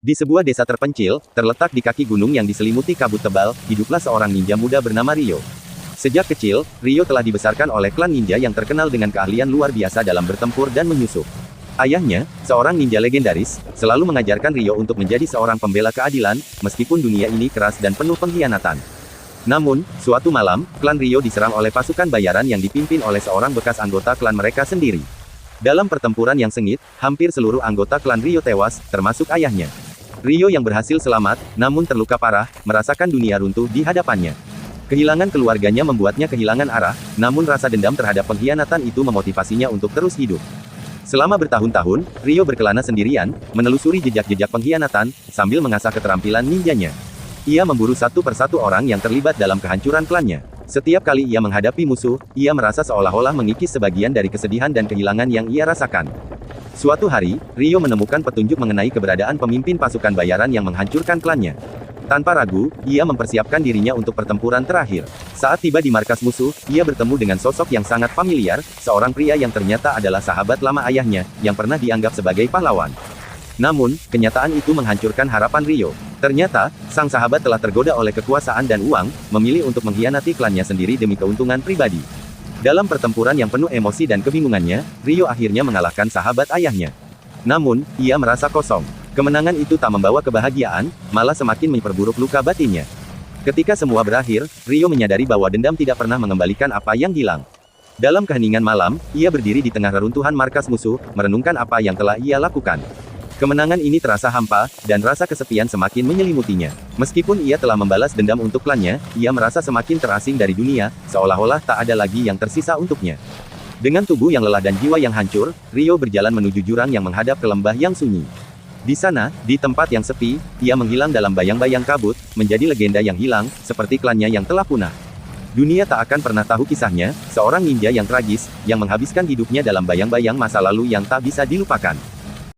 Di sebuah desa terpencil, terletak di kaki gunung yang diselimuti kabut tebal, hiduplah seorang ninja muda bernama Ryo. Sejak kecil, Ryo telah dibesarkan oleh klan ninja yang terkenal dengan keahlian luar biasa dalam bertempur dan menyusup. Ayahnya, seorang ninja legendaris, selalu mengajarkan Ryo untuk menjadi seorang pembela keadilan, meskipun dunia ini keras dan penuh pengkhianatan. Namun, suatu malam, klan Ryo diserang oleh pasukan bayaran yang dipimpin oleh seorang bekas anggota klan mereka sendiri. Dalam pertempuran yang sengit, hampir seluruh anggota klan Ryo tewas, termasuk ayahnya. Ryo yang berhasil selamat, namun terluka parah, merasakan dunia runtuh di hadapannya. Kehilangan keluarganya membuatnya kehilangan arah, namun rasa dendam terhadap pengkhianatan itu memotivasinya untuk terus hidup. Selama bertahun-tahun, Ryo berkelana sendirian, menelusuri jejak-jejak pengkhianatan, sambil mengasah keterampilan ninjanya. Ia memburu satu persatu orang yang terlibat dalam kehancuran klannya. Setiap kali ia menghadapi musuh, ia merasa seolah-olah mengikis sebagian dari kesedihan dan kehilangan yang ia rasakan. Suatu hari, Ryo menemukan petunjuk mengenai keberadaan pemimpin pasukan bayaran yang menghancurkan klannya. Tanpa ragu, ia mempersiapkan dirinya untuk pertempuran terakhir. Saat tiba di markas musuh, ia bertemu dengan sosok yang sangat familiar, seorang pria yang ternyata adalah sahabat lama ayahnya, yang pernah dianggap sebagai pahlawan. Namun, kenyataan itu menghancurkan harapan Ryo. Ternyata, sang sahabat telah tergoda oleh kekuasaan dan uang, memilih untuk mengkhianati klannya sendiri demi keuntungan pribadi. Dalam pertempuran yang penuh emosi dan kebingungannya, Ryo akhirnya mengalahkan sahabat ayahnya. Namun, ia merasa kosong. Kemenangan itu tak membawa kebahagiaan, malah semakin memperburuk luka batinnya. Ketika semua berakhir, Ryo menyadari bahwa dendam tidak pernah mengembalikan apa yang hilang. Dalam keheningan malam, ia berdiri di tengah reruntuhan markas musuh, merenungkan apa yang telah ia lakukan. Kemenangan ini terasa hampa, dan rasa kesepian semakin menyelimutinya. Meskipun ia telah membalas dendam untuk klannya, ia merasa semakin terasing dari dunia, seolah-olah tak ada lagi yang tersisa untuknya. Dengan tubuh yang lelah dan jiwa yang hancur, Ryo berjalan menuju jurang yang menghadap ke lembah yang sunyi. Di sana, di tempat yang sepi, ia menghilang dalam bayang-bayang kabut, menjadi legenda yang hilang, seperti klannya yang telah punah. Dunia tak akan pernah tahu kisahnya, seorang ninja yang tragis, yang menghabiskan hidupnya dalam bayang-bayang masa lalu yang tak bisa dilupakan.